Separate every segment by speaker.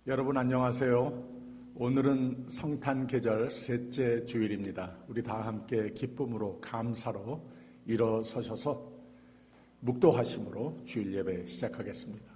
Speaker 1: 여러분 안녕하세요. 오늘은 성탄 계절 셋째 주일입니다. 우리 다 함께 기쁨으로 감사로 일어서셔서 묵도하심으로 주일 예배 시작하겠습니다.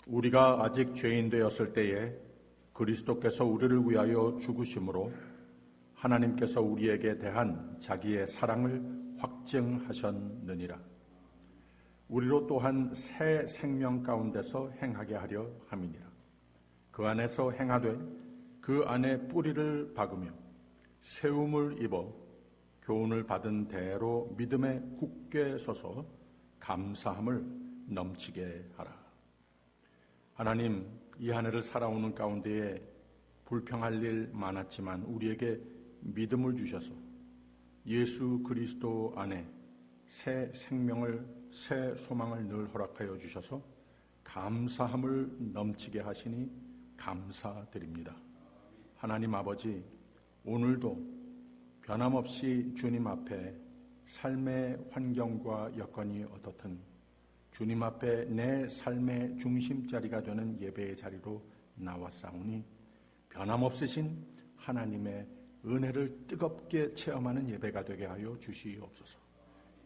Speaker 1: 우리가 아직 죄인 되었을 때에 그리스도께서 우리를 위하여 죽으심으로 하나님께서 우리에게 대한 자기의 사랑을 확증하셨느니라. 우리로 또한 새 생명 가운데서 행하게 하려 함이니라. 그 안에서 행하되 그 안에 뿌리를 박으며 세움을 입어 교훈을 받은 대로 믿음에 굳게 서서 감사함을 넘치게 하라. 하나님, 이 한 해를 살아오는 가운데에 불평할 일 많았지만 우리에게 믿음을 주셔서 예수 그리스도 안에 새 생명을, 새 소망을 늘 허락하여 주셔서 감사함을 넘치게 하시니 감사드립니다. 하나님 아버지, 오늘도 변함없이 주님 앞에 삶의 환경과 여건이 어떻든 주님 앞에 내 삶의 중심자리가 되는 예배의 자리로 나왔사오니 변함없으신 하나님의 은혜를 뜨겁게 체험하는 예배가 되게 하여 주시옵소서.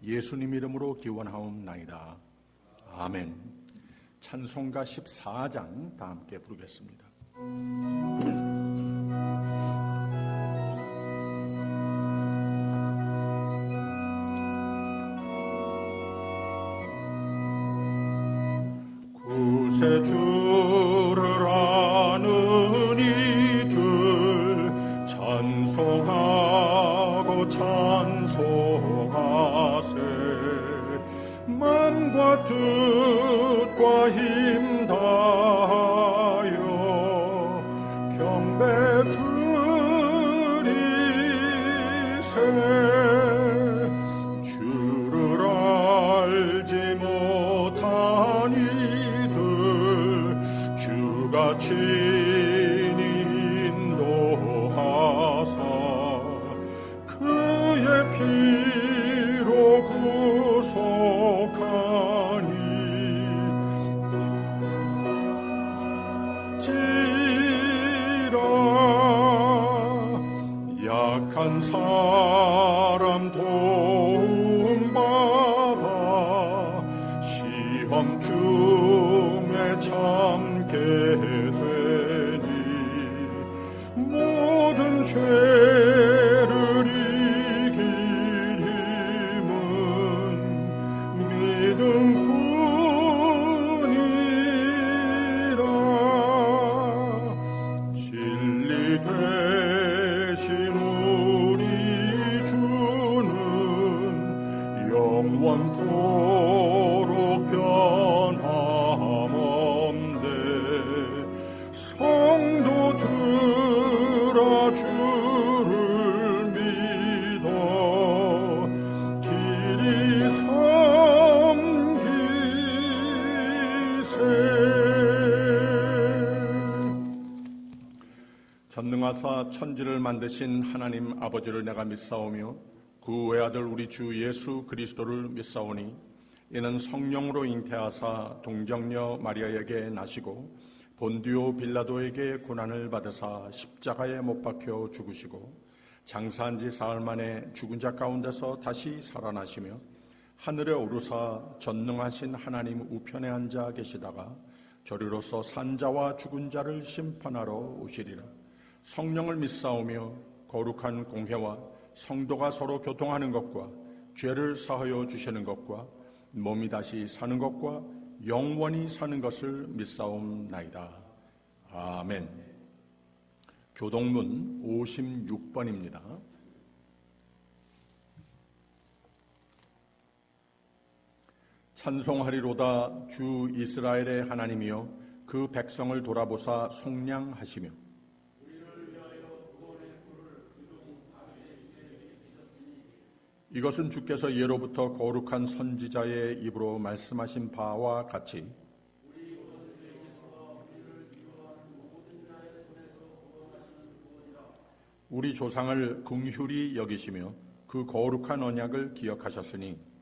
Speaker 1: 예수님 이름으로 기원하옵나이다. 아멘. 찬송가 14장 다 함께 부르겠습니다.
Speaker 2: 구세 주를 아는 이들 찬송하고 찬송하세. 맘과 뜻과 힘 다하여 경배 드리세. 주를 알지 못한 이들 주가 친히 인도하사 그의 피로 구속하니 지라. 약한 사람 도움받아 시험 중에 참게 되니 모든 죄를 이길 힘은 믿음뿐이라. 진리 되신 우리 주는 영원토록 변함없네. 성도들아 주를 믿어 길이 섬기세.
Speaker 1: 전능하사 천지를 만드신 하나님 아버지를 내가 믿사오며 그 외아들 우리 주 예수 그리스도를 믿사오니 이는 성령으로 잉태하사 동정녀 마리아에게 나시고 본디오 빌라도에게 고난을 받으사 십자가에 못 박혀 죽으시고 장사한 지 사흘 만에 죽은 자 가운데서 다시 살아나시며 하늘에 오르사 전능하신 하나님 우편에 앉아 계시다가 저리로서 산자와 죽은 자를 심판하러 오시리라. 성령을 믿사오며 거룩한 공회와 성도가 서로 교통하는 것과 죄를 사하여 주시는 것과 몸이 다시 사는 것과 영원히 사는 것을 믿사옵나이다. 아멘. 교동문 56번입니다. 찬송하리로다 주 이스라엘의 하나님이여 그 백성을 돌아보사 속량하시며 이것은 주께서 예로부터 거룩한 선지자의 입으로 말씀하신 바와 같이 우리 조상을 긍휼히 여기시며 그 거룩한 언약을 기억하셨으니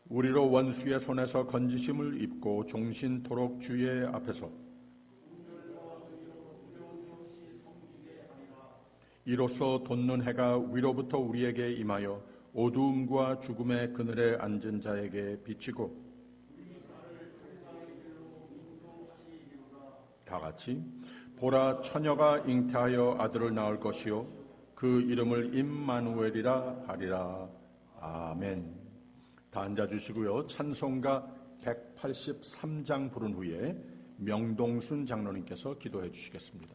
Speaker 1: 우리로 원수의 손에서 건지심을 입고 종신토록 주의 앞에서 이로써 돋는 해가 위로부터 우리에게 임하여 어두움과 죽음의 그늘에 앉은 자에게 비치고 다 같이 보라 처녀가 잉태하여 아들을 낳을 것이요 그 이름을 임마누엘이라 하리라. 아멘. 다 앉아주시고요. 찬송가 183장 부른 후에 명동순 장로님께서 기도해 주시겠습니다.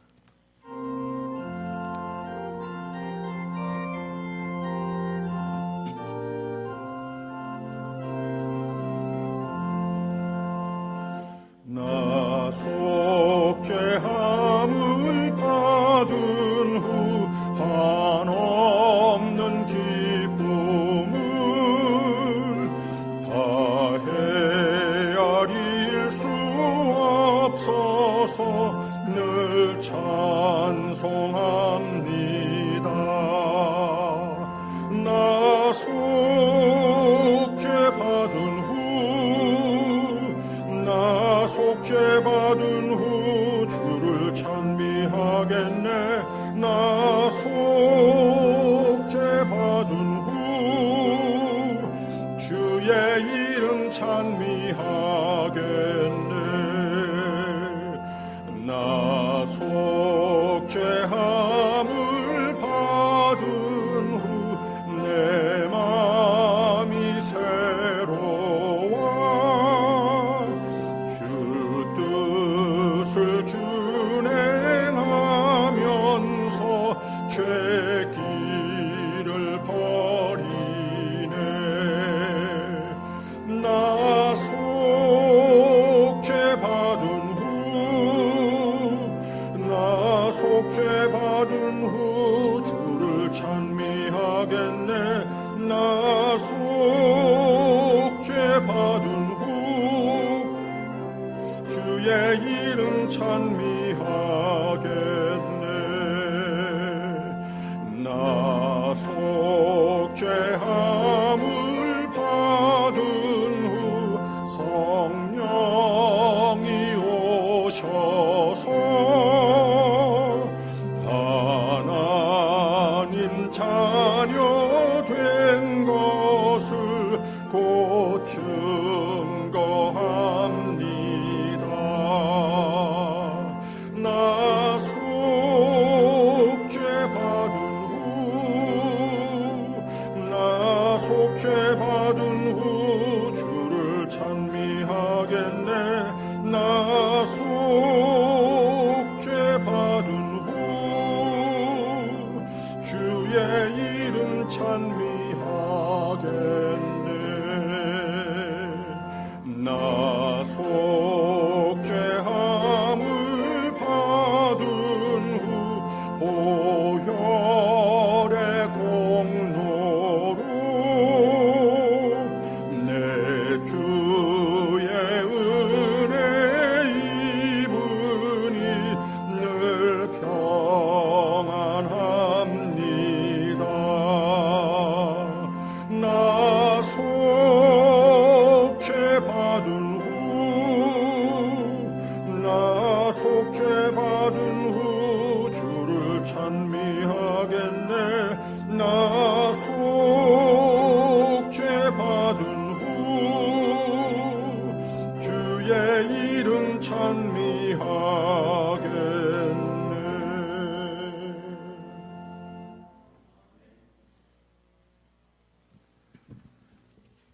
Speaker 2: 나 속죄함을 받은 후 한없는 기쁨을 다 헤아릴 수 없어서 늘 찬송합니다. 나 속죄받은 후 속죄받은 후 주를 찬미하겠네. 나 속죄받은 후 주의 이름 찬미하겠네. 나 속죄함을 받은 후 내 마음이 새로워 준행하면서 죄 길을 버리네. 나 속죄받은 후 주를 찬미하겠네. 나 속죄받은 후 주의 이름 찬미하겠네. 나 속죄함을 받은 후 성령이 오셔서 하나님 자녀 된 것을 곧 증거합니다. 나 속죄받은 후 주를 찬미하겠네. 나 속죄받은 후 주의 이름 찬미하겠네. 나 속죄함을 받은 후 보혈의 공로로 내 주의 은혜 입으니 늘 평안합니다. 나 속죄받은 후 주를 찬미하겠네. 나 속죄받은 후 주의 이름 찬미하겠네.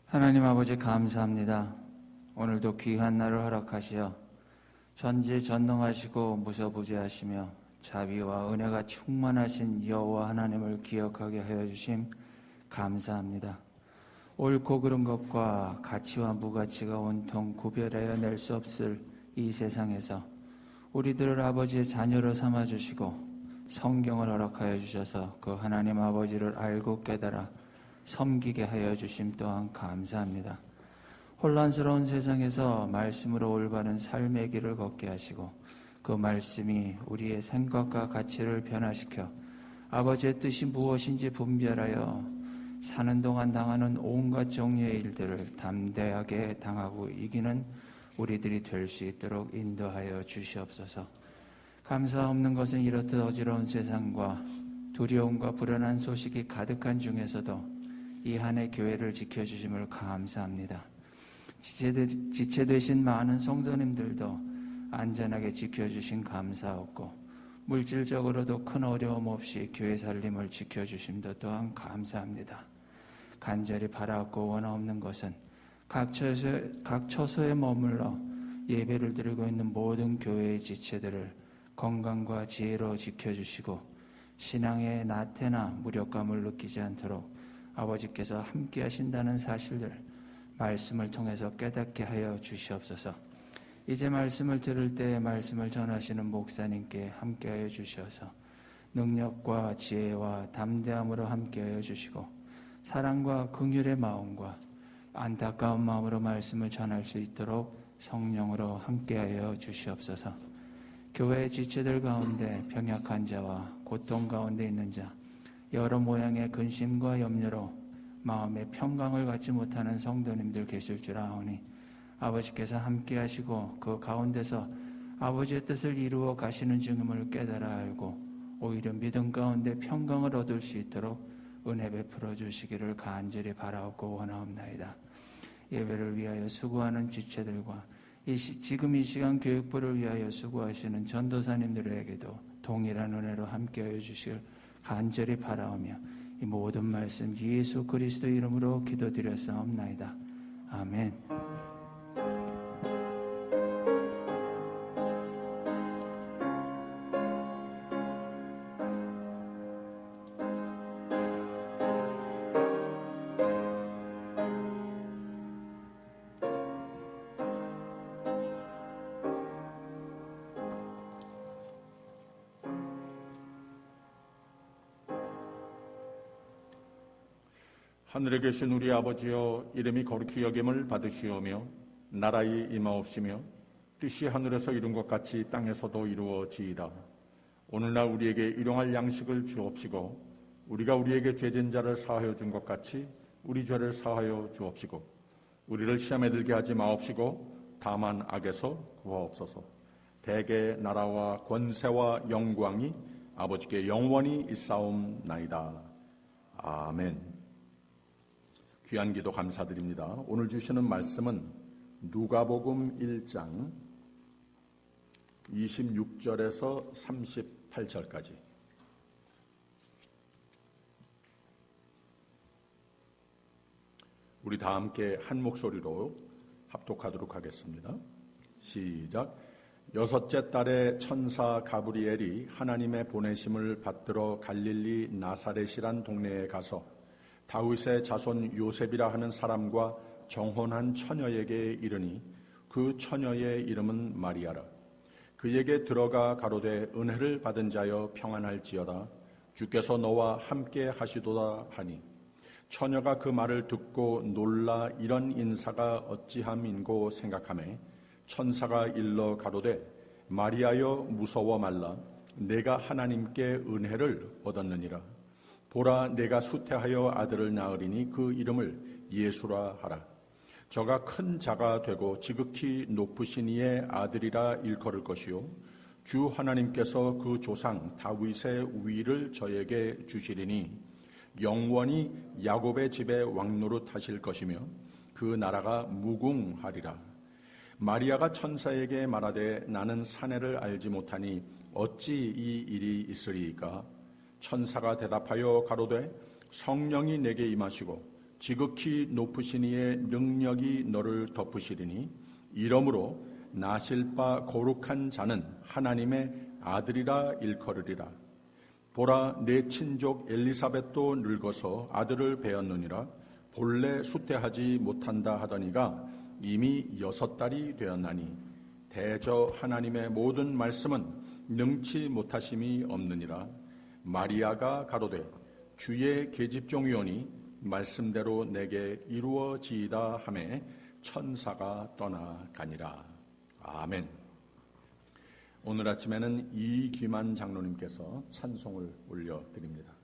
Speaker 3: 하나님 아버지 감사합니다. 오늘도 귀한 날을 허락하시어 전지전능하시고 무소부재하시며 자비와 은혜가 충만하신 여호와 하나님을 기억하게 하여 주심 감사합니다. 옳고 그른 것과 가치와 무가치가 온통 구별하여 낼 수 없을 이 세상에서 우리들을 아버지의 자녀로 삼아주시고 성경을 허락하여 주셔서 그 하나님 아버지를 알고 깨달아 섬기게 하여 주심 또한 감사합니다. 혼란스러운 세상에서 말씀으로 올바른 삶의 길을 걷게 하시고 그 말씀이 우리의 생각과 가치를 변화시켜 아버지의 뜻이 무엇인지 분별하여 사는 동안 당하는 온갖 종류의 일들을 담대하게 당하고 이기는 우리들이 될 수 있도록 인도하여 주시옵소서. 감사 없는 것은 이렇듯 어지러운 세상과 두려움과 불안한 소식이 가득한 중에서도 이 한 해 교회를 지켜주심을 감사합니다. 지체되신 많은 성도님들도 안전하게 지켜주신 감사하고 물질적으로도 큰 어려움 없이 교회 살림을 지켜주심도 또한 감사합니다. 간절히 바라옵고 원하옵는 것은 각 처소에 머물러 예배를 드리고 있는 모든 교회의 지체들을 건강과 지혜로 지켜주시고 신앙의 나태나 무력감을 느끼지 않도록 아버지께서 함께 하신다는 사실을 말씀을 통해서 깨닫게 하여 주시옵소서. 이제 말씀을 들을 때 말씀을 전하시는 목사님께 함께 하여 주셔서 능력과 지혜와 담대함으로 함께 하여 주시고 사랑과 긍휼의 마음과 안타까운 마음으로 말씀을 전할 수 있도록 성령으로 함께하여 주시옵소서. 교회의 지체들 가운데 병약한 자와 고통 가운데 있는 자, 여러 모양의 근심과 염려로 마음의 평강을 갖지 못하는 성도님들 계실 줄 아오니 아버지께서 함께하시고 그 가운데서 아버지의 뜻을 이루어 가시는 중임을 깨달아 알고 오히려 믿음 가운데 평강을 얻을 수 있도록 은혜 베풀어 주시기를 간절히 바라옵고 원하옵나이다. 예배를 위하여 수고하는 지체들과 지금 이 시간 교육부를 위하여 수고하시는 전도사님들에게도 동일한 은혜로 함께하여 주시길 간절히 바라오며 이 모든 말씀 예수 그리스도 이름으로 기도드렸사옵나이다. 아멘.
Speaker 1: 하늘에 계신 우리 아버지여, 이름이 거룩히 여김을 받으시오며 나라의 임하옵시며 뜻이 하늘에서 이룬 것 같이 땅에서도 이루어지이다. 오늘날 우리에게 일용할 양식을 주옵시고 우리가 우리에게 죄진 자를 사하여 준 것 같이 우리 죄를 사하여 주옵시고 우리를 시험에 들게 하지 마옵시고 다만 악에서 구하옵소서. 대개 나라와 권세와 영광이 아버지께 영원히 있사옵나이다. 아멘. 귀한 기도 감사드립니다. 오늘 주시는 말씀은 누가복음 1장 26절에서 38절까지 우리 다 함께 한 목소리로 합독하도록 하겠습니다. 시작. 여섯째 달에 천사 가브리엘이 하나님의 보내심을 받들어 갈릴리 나사렛이란 동네에 가서 다윗의 자손 요셉이라 하는 사람과 정혼한 처녀에게 이르니 그 처녀의 이름은 마리아라. 그에게 들어가 가로되 은혜를 받은 자여 평안할지어다. 주께서 너와 함께 하시도다 하니 처녀가 그 말을 듣고 놀라 이런 인사가 어찌함인고 생각하매 천사가 일러 가로되 마리아여 무서워 말라. 내가 하나님께 은혜를 얻었느니라. 보라, 내가 수태하여 아들을 낳으리니 그 이름을 예수라 하라. 저가 큰 자가 되고 지극히 높으신 이의 아들이라 일컬을 것이요 주 하나님께서 그 조상 다윗의 위를 저에게 주시리니 영원히 야곱의 집에 왕노릇하실 것이며 그 나라가 무궁하리라. 마리아가 천사에게 말하되 나는 사내를 알지 못하니 어찌 이 일이 있으리이까? 천사가 대답하여 가로되 성령이 내게 임하시고 지극히 높으신 이의 능력이 너를 덮으시리니 이러므로 나실 바 거룩한 자는 하나님의 아들이라 일컬으리라. 보라, 내 친족 엘리사벳도 늙어서 아들을 배었느니라. 본래 수태하지 못한다 하더니가 이미 6달이 되었나니 대저 하나님의 모든 말씀은 능치 못하심이 없느니라. 마리아가 가로되 주의 계집종이오니 말씀대로 내게 이루어지이다 하매 천사가 떠나가니라. 아멘. 오늘 아침에는 이기만 장로님께서 찬송을 올려드립니다.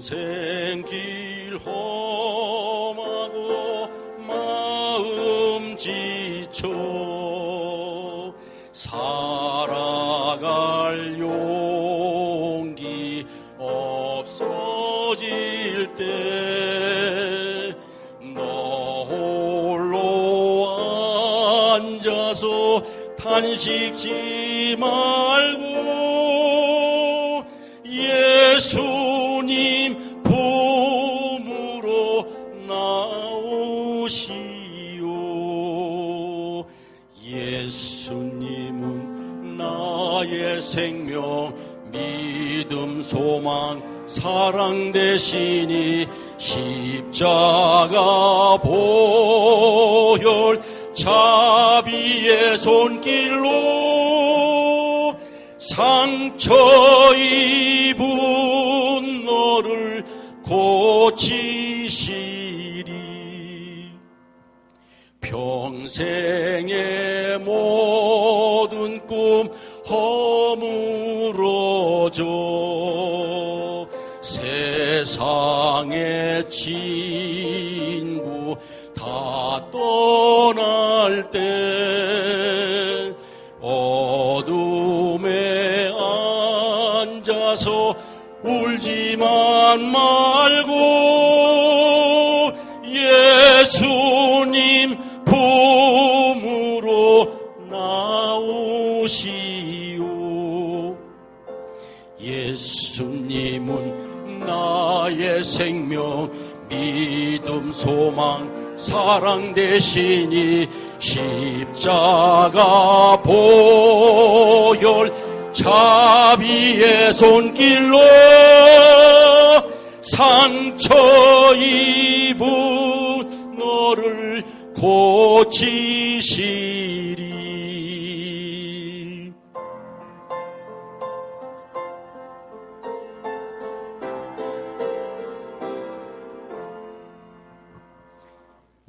Speaker 2: 인생길 험하고 마음 지쳐 살아갈 용기 없어질 때 너 홀로 앉아서 탄식지 말고 예수님 품으로 나오시오. 예수님은 나의 생명, 믿음, 소망, 사랑 되시니 십자가 보혈 자비의 손길로 상처 입은 너를 고치시리. 평생의 모든 꿈 허물어져 세상의 친구 다 떠날 때 어둠에 앉아서 울지만 말고 예수님 품으로 나오시오. 예수님은 나의 생명, 믿음, 소망, 사랑 되시니 십자가 보혈 자비의 손길로 상처 입은 너를 고치시리.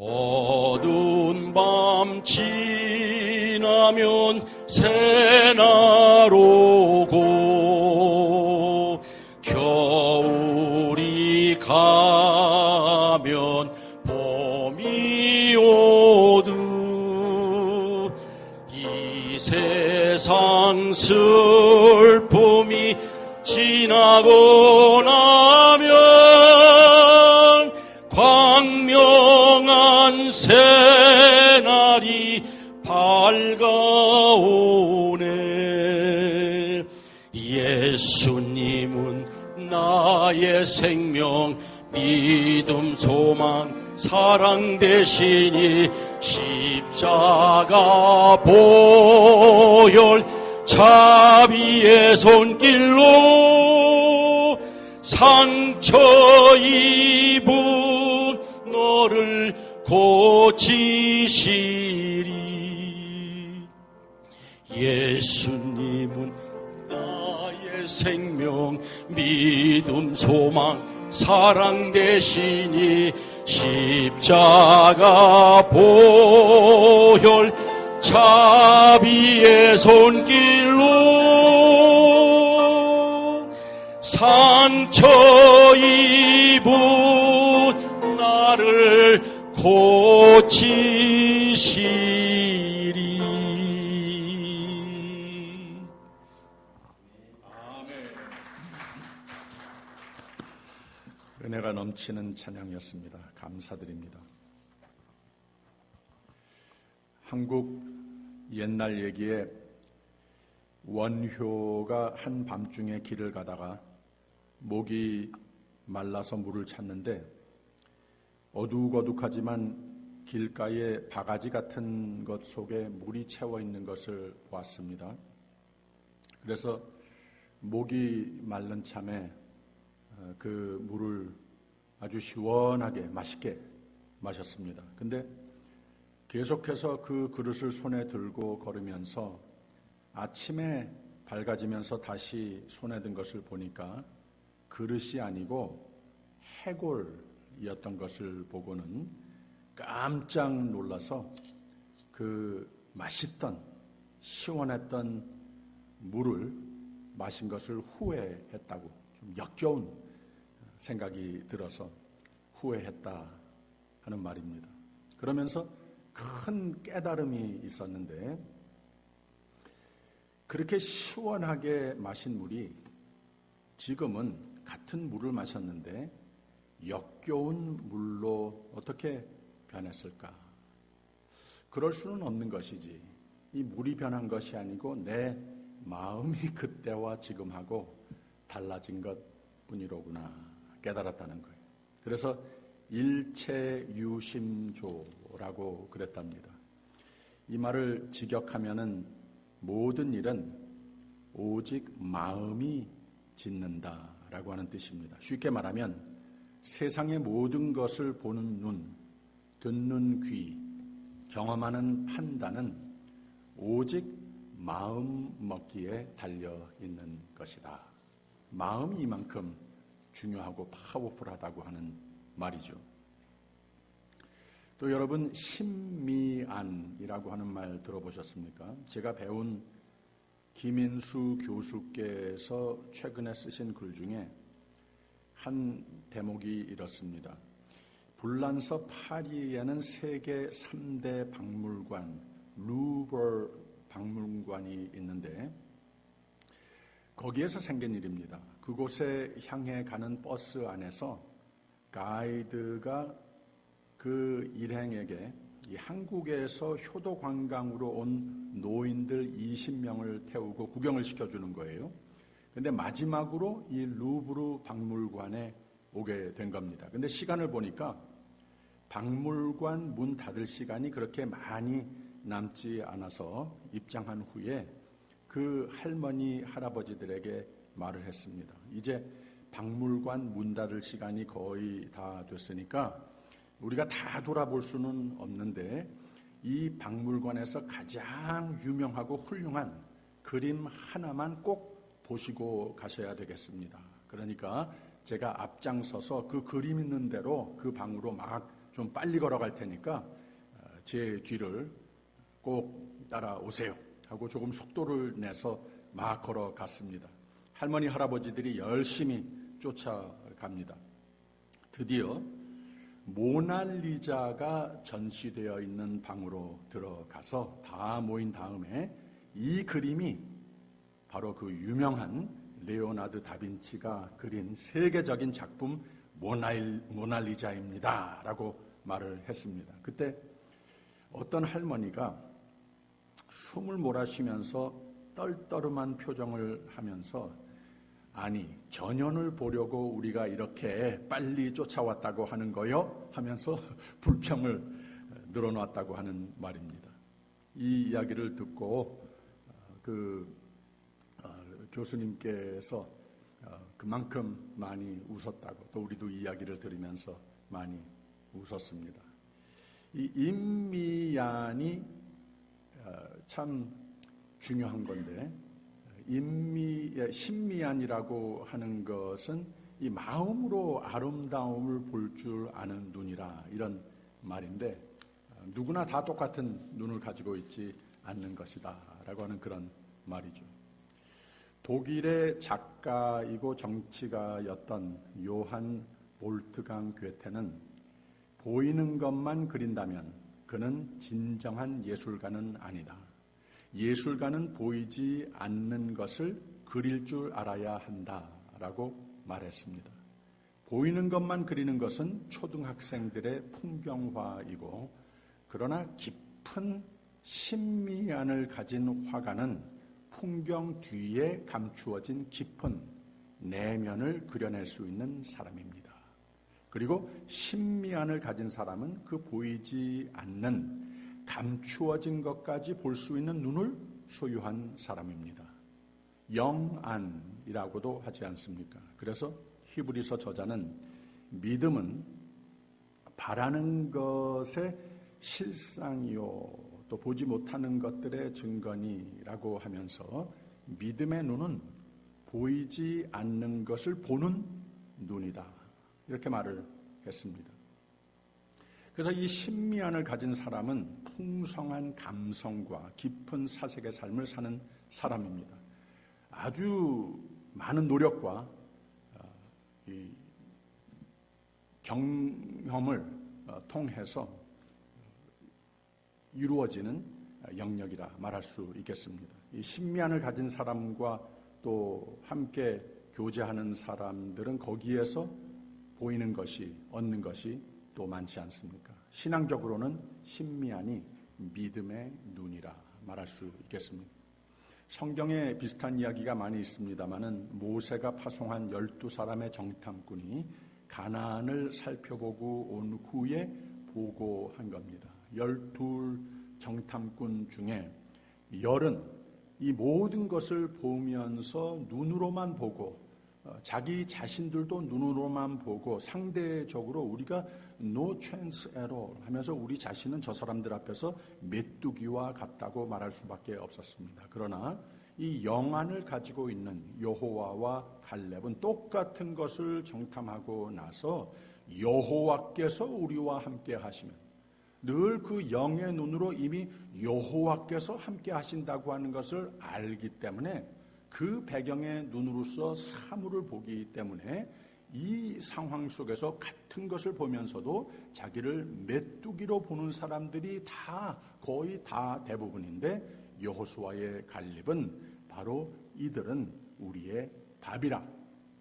Speaker 2: 어두운 밤 지나면 새날 오고 겨울이 가면 봄이 오듯 이 세상 슬픔이 지나고 나면 광명한 새날이 밝아오네. 예수님은 나의 생명, 믿음, 소망, 사랑 되시니 십자가 보혈 자비의 손길로 상처 입은 너를 고치시리. 예수님은 나의 생명, 믿음, 소망, 사랑 되시니 십자가 보혈 자비의 손길로 상처 입은 나를 고치시리.
Speaker 1: 은혜가 넘치는 찬양이었습니다. 감사드립니다. 한국 옛날 얘기에 원효가 한밤중에 길을 가다가 목이 말라서 물을 찾는데 어둑어둑하지만 길가에 바가지 같은 것 속에 물이 채워 있는 것을 보았습니다. 그래서 목이 마른 참에 그 물을 아주 시원하게 맛있게 마셨습니다. 근데 계속해서 그 그릇을 손에 들고 걸으면서 아침에 밝아지면서 다시 손에 든 것을 보니까 그릇이 아니고 해골이었던 것을 보고는 깜짝 놀라서 그 맛있던 시원했던 물을 마신 것을 후회했다고, 좀 역겨운 생각이 들어서 후회했다 하는 말입니다. 그러면서 큰 깨달음이 있었는데, 그렇게 시원하게 마신 물이 지금은 같은 물을 마셨는데 역겨운 물로 어떻게 변했을까? 그럴 수는 없는 것이지. 이 물이 변한 것이 아니고 내 마음이 그때와 지금하고 달라진 것 뿐이로구나 깨달았다는 거예요. 그래서 일체유심조라고 그랬답니다. 이 말을 직역하면은 모든 일은 오직 마음이 짓는다라고 하는 뜻입니다. 쉽게 말하면 세상의 모든 것을 보는 눈, 듣는 귀, 경험하는 판단은 오직 마음 먹기에 달려 있는 것이다. 마음이 이만큼 중요하고 파워풀하다고 하는 말이죠. 또 여러분 신미안이라고 하는 말 들어보셨습니까? 제가 배운 김인수 교수께서 최근에 쓰신 글 중에 한 대목이 이렇습니다. 불란서 파리에는 세계 3대 박물관 루버 박물관이 있는데 거기에서 생긴 일입니다. 그곳에 향해 가는 버스 안에서 가이드가 그 일행에게 이 한국에서 효도 관광으로 온 노인들 20명을 태우고 구경을 시켜주는 거예요. 근데 마지막으로 이 루브르 박물관에 오게 된 겁니다. 근데 시간을 보니까 박물관 문 닫을 시간이 그렇게 많이 남지 않아서 입장한 후에 그 할머니, 할아버지들에게 말을 했습니다. 이제 박물관 문 닫을 시간이 거의 다 됐으니까 우리가 다 돌아볼 수는 없는데 이 박물관에서 가장 유명하고 훌륭한 그림 하나만 꼭 보시고 가셔야 되겠습니다. 그러니까 제가 앞장서서 그 그림 있는 대로 그 방으로 막 좀 빨리 걸어갈 테니까 제 뒤를 꼭 따라오세요 하고 조금 속도를 내서 막 걸어갔습니다. 할머니, 할아버지들이 열심히 쫓아갑니다. 드디어 모나리자가 전시되어 있는 방으로 들어가서 다 모인 다음에 이 그림이 바로 그 유명한 레오나르도 다빈치가 그린 세계적인 작품 모나리자입니다 라고 말을 했습니다. 그때 어떤 할머니가 숨을 몰아쉬면서 떨떠름한 표정을 하면서 아니 전연을 보려고 우리가 이렇게 빨리 쫓아왔다고 하는 거요? 하면서 불평을 늘어놨다고 하는 말입니다. 이 이야기를 듣고 교수님께서 그만큼 많이 웃었다고, 또 우리도 이 이야기를 들으면서 많이 웃었습니다. 이 인미안이 참 중요한 건데, 신미안이라고 하는 것은 이 마음으로 아름다움을 볼 줄 아는 눈이라, 이런 말인데 누구나 다 똑같은 눈을 가지고 있지 않는 것이다 라고 하는 그런 말이죠. 독일의 작가이고 정치가였던 요한 볼트강 괴테는 보이는 것만 그린다면 그는 진정한 예술가는 아니다. 예술가는 보이지 않는 것을 그릴 줄 알아야 한다라고 말했습니다. 보이는 것만 그리는 것은 초등학생들의 풍경화이고, 그러나 깊은 신미안을 가진 화가는 풍경 뒤에 감추어진 깊은 내면을 그려낼 수 있는 사람입니다. 그리고 신미안을 가진 사람은 그 보이지 않는 감추어진 것까지 볼 수 있는 눈을 소유한 사람입니다. 영안이라고도 하지 않습니까? 그래서 히브리서 저자는 믿음은 바라는 것의 실상이요 또 보지 못하는 것들의 증거니라고 하면서 믿음의 눈은 보이지 않는 것을 보는 눈이다, 이렇게 말을 했습니다. 그래서 이 신미안을 가진 사람은 풍성한 감성과 깊은 사색의 삶을 사는 사람입니다. 아주 많은 노력과 이 경험을 통해서 이루어지는 영역이라 말할 수 있겠습니다. 이 신미안을 가진 사람과 또 함께 교제하는 사람들은 거기에서 보이는 것이, 얻는 것이 또 많지 않습니까? 신앙적으로는 신미안이 믿음의 눈이라 말할 수 있겠습니다. 성경에 비슷한 이야기가 많이 있습니다마는 모세가 파송한 12사람의 정탐꾼이 가나안을 살펴보고 온 후에 보고한 겁니다. 12 정탐꾼 중에 10은 이 모든 것을 보면서 눈으로만 보고 자기 자신들도 눈으로만 보고 상대적으로 우리가 no chance at all 하면서 우리 자신은 저 사람들 앞에서 메뚜기와 같다고 말할 수밖에 없었습니다. 그러나 이 영안을 가지고 있는 여호와와 갈렙은 똑같은 것을 정탐하고 나서 여호와께서 우리와 함께 하시면, 늘 그 영의 눈으로 이미 여호와께서 함께 하신다고 하는 것을 알기 때문에 그 배경의 눈으로서 사물을 보기 때문에 이 상황 속에서 같은 것을 보면서도 자기를 메뚜기로 보는 사람들이 거의 다 대부분인데, 여호수아의 갈렙은 바로 이들은 우리의 밥이라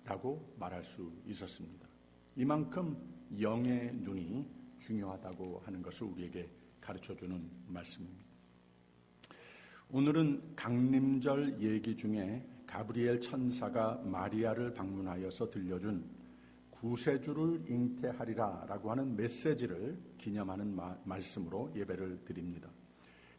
Speaker 1: 라고 말할 수 있었습니다. 이만큼 영의 눈이 중요하다고 하는 것을 우리에게 가르쳐주는 말씀입니다. 오늘은 강림절 얘기 중에 가브리엘 천사가 마리아를 방문하여서 들려준 구세주를 잉태하리라 라고 하는 메시지를 기념하는 말씀으로 예배를 드립니다.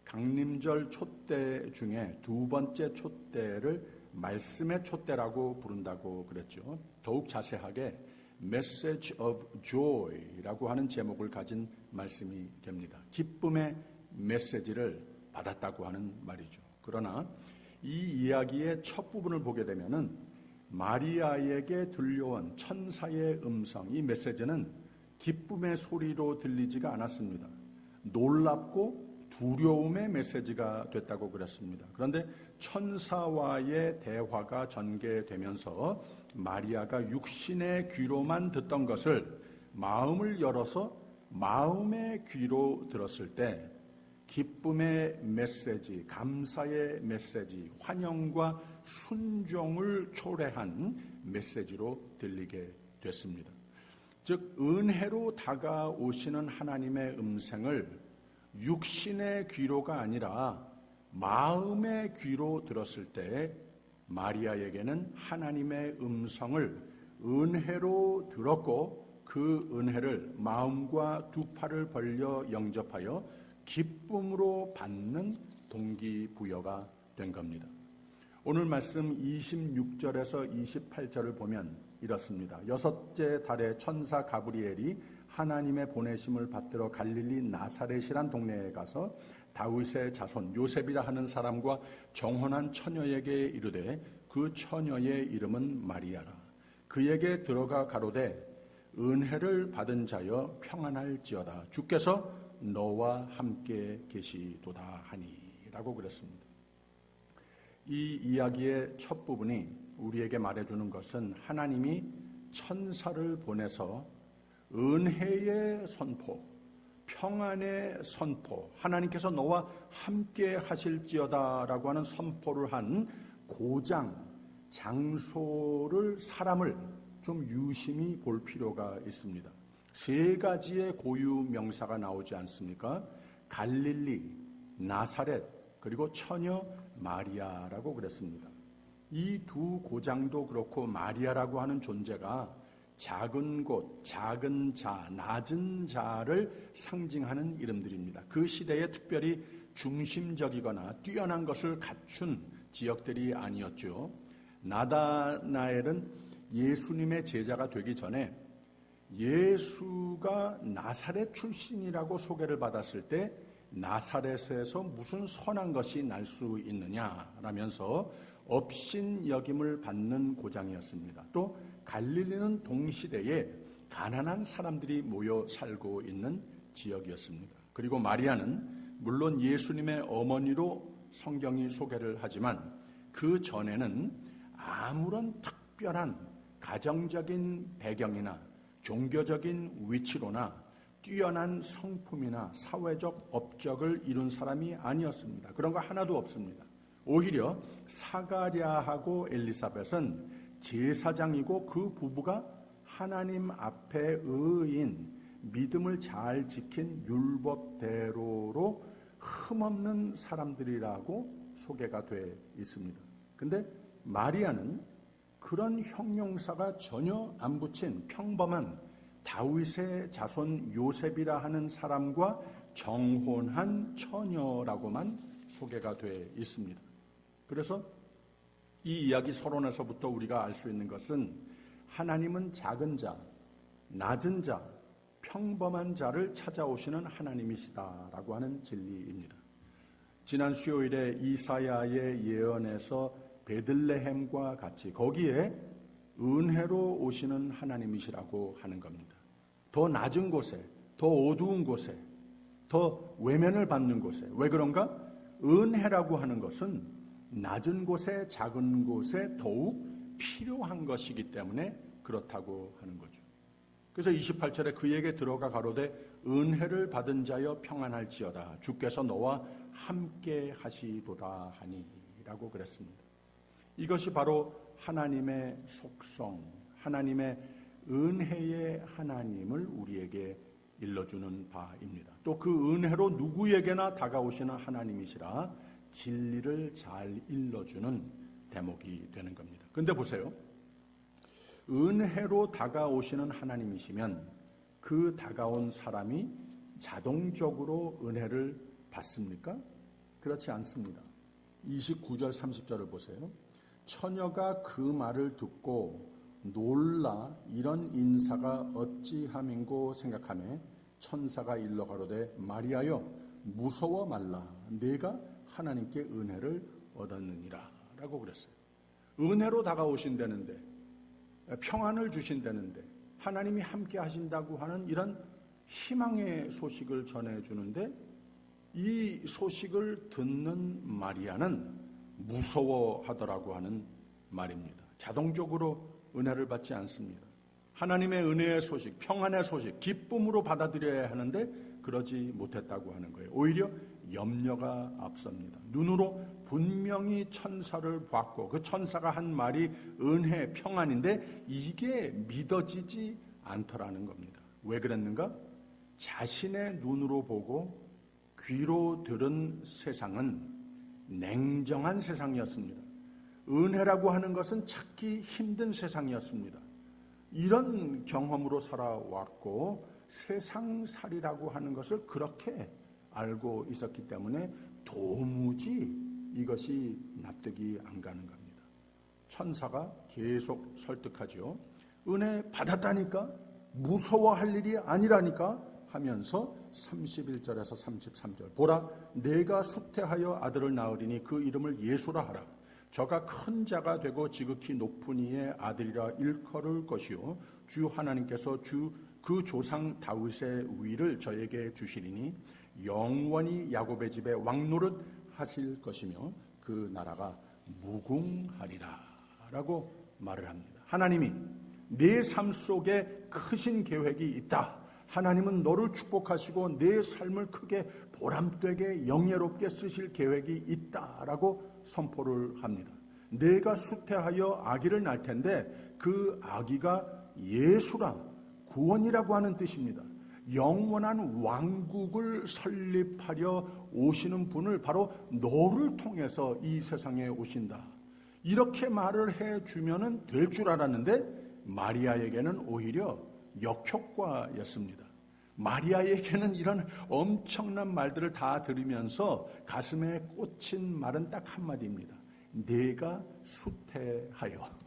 Speaker 1: 강림절 촛대 중에 두 번째 촛대를 말씀의 촛대라고 부른다고 그랬죠. 더욱 자세하게 Message of Joy라고 하는 제목을 가진 말씀이 됩니다. 기쁨의 메시지를 받았다고 하는 말이죠. 그러나 이 이야기의 첫 부분을 보게 되면은 마리아에게 들려온 천사의 음성, 이 메시지는 기쁨의 소리로 들리지가 않았습니다. 놀랍고 두려움의 메시지가 됐다고 그랬습니다. 그런데 천사와의 대화가 전개되면서 마리아가 육신의 귀로만 듣던 것을 마음을 열어서 마음의 귀로 들었을 때 기쁨의 메시지, 감사의 메시지, 환영과 순종을 초래한 메시지로 들리게 됐습니다. 즉 은혜로 다가오시는 하나님의 음성을 육신의 귀로가 아니라 마음의 귀로 들었을 때 마리아에게는 하나님의 음성을 은혜로 들었고 그 은혜를 마음과 두 팔을 벌려 영접하여 기쁨으로 받는 동기부여가 된 겁니다. 오늘 말씀 26절에서 28절을 보면 이렇습니다. 여섯째 달에 천사 가브리엘이 하나님의 보내심을 받들어 갈릴리 나사렛이란 동네에 가서 다윗의 자손 요셉이라 하는 사람과 정혼한 처녀에게 이르되 그 처녀의 이름은 마리아라. 그에게 들어가 가로되 은혜를 받은 자여 평안할지어다. 주께서 너와 함께 계시도다 하니 라고 그랬습니다. 이 이야기의 첫 부분이 우리에게 말해주는 것은 하나님이 천사를 보내서 은혜의 선포, 평안의 선포, 하나님께서 너와 함께 하실지어다 라고 하는 선포를 한 고장, 장소를, 사람을 좀 유심히 볼 필요가 있습니다. 세 가지의 고유 명사가 나오지 않습니까? 갈릴리, 나사렛, 그리고 처녀 마리아라고 그랬습니다. 이 두 고장도 그렇고 마리아라고 하는 존재가 작은 곳, 작은 자, 낮은 자를 상징하는 이름들입니다. 그 시대에 특별히 중심적이거나 뛰어난 것을 갖춘 지역들이 아니었죠. 나다나엘은 예수님의 제자가 되기 전에 예수가 나사렛 출신이라고 소개를 받았을 때 나사렛에서 무슨 선한 것이 날 수 있느냐라면서 업신여김을 받는 고장이었습니다. 또 갈릴리는 동시대에 가난한 사람들이 모여 살고 있는 지역이었습니다. 그리고 마리아는 물론 예수님의 어머니로 성경이 소개를 하지만 그 전에는 아무런 특별한 가정적인 배경이나 종교적인 위치로나 뛰어난 성품이나 사회적 업적을 이룬 사람이 아니었습니다. 그런 거 하나도 없습니다. 오히려 사가랴하고 엘리사벳은 제사장이고 그 부부가 하나님 앞에 의인, 믿음을 잘 지킨 율법대로로 흠없는 사람들이라고 소개가 돼 있습니다. 근데 마리아는 그런 형용사가 전혀 안 붙인 평범한 다윗의 자손 요셉이라 하는 사람과 정혼한 처녀라고만 소개가 돼 있습니다. 그래서 이 이야기 서론에서부터 우리가 알 수 있는 것은 하나님은 작은 자, 낮은 자, 평범한 자를 찾아오시는 하나님이시다라고 하는 진리입니다. 지난 수요일에 이사야의 예언에서 베들레헴과 같이 거기에 은혜로 오시는 하나님이시라고 하는 겁니다. 더 낮은 곳에, 더 어두운 곳에, 더 외면을 받는 곳에. 왜 그런가? 은혜라고 하는 것은 낮은 곳에, 작은 곳에 더욱 필요한 것이기 때문에 그렇다고 하는 거죠. 그래서 28절에 그에게 들어가 가로되 은혜를 받은 자여 평안할지어다 주께서 너와 함께 하시도다 하니라고 그랬습니다. 이것이 바로 하나님의 속성, 하나님의 은혜의 하나님을 우리에게 일러주는 바입니다. 또 그 은혜로 누구에게나 다가오시는 하나님이시라 진리를 잘 일러주는 대목이 되는 겁니다. 근데 보세요. 은혜로 다가오시는 하나님이시면 그 다가온 사람이 자동적으로 은혜를 받습니까? 그렇지 않습니다. 29절 30절을 보세요. 처녀가 그 말을 듣고 놀라 이런 인사가 어찌함인고 생각하며 천사가 일러 가로되 마리아여 무서워 말라 내가 하나님께 은혜를 얻었느니라 라고 그랬어요. 은혜로 다가오신다는데 평안을 주신다는데 하나님이 함께 하신다고 하는 이런 희망의 소식을 전해주는데 이 소식을 듣는 마리아는 무서워하더라고 하는 말입니다. 자동적으로 은혜를 받지 않습니다. 하나님의 은혜의 소식, 평안의 소식, 기쁨으로 받아들여야 하는데 그러지 못했다고 하는 거예요. 오히려 염려가 앞섭니다. 눈으로 분명히 천사를 봤고 그 천사가 한 말이 은혜, 평안인데 이게 믿어지지 않더라는 겁니다. 왜 그랬는가? 자신의 눈으로 보고 귀로 들은 세상은 냉정한 세상이었습니다. 은혜라고 하는 것은 찾기 힘든 세상이었습니다. 이런 경험으로 살아왔고 세상살이라고 하는 것을 그렇게 알고 있었기 때문에 도무지 이것이 납득이 안 가는 겁니다. 천사가 계속 설득하죠. 은혜 받았다니까? 무서워할 일이 아니라니까? 하면서 31절에서 33절 보라 내가 수태하여 아들을 낳으리니 그 이름을 예수라 하라. 저가 큰 자가 되고 지극히 높은 이의 아들이라 일컬을 것이요 주 하나님께서 그 조상 다윗의 위를 저에게 주시리니 영원히 야곱의 집에 왕노릇 하실 것이며 그 나라가 무궁하리라 라고 말을 합니다. 하나님이 내 삶 속에 크신 계획이 있다. 하나님은 너를 축복하시고 내 삶을 크게 보람되게 영예롭게 쓰실 계획이 있다라고 선포를 합니다. 내가 수태하여 아기를 낳을 텐데 그 아기가 예수라 구원이라고 하는 뜻입니다. 영원한 왕국을 설립하려 오시는 분을 바로 너를 통해서 이 세상에 오신다. 이렇게 말을 해주면 될 줄 알았는데 마리아에게는 오히려 역효과였습니다. 마리아에게는 이런 엄청난 말들을 다 들으면서 가슴에 꽂힌 말은 딱 한마디입니다. 내가 수태하여.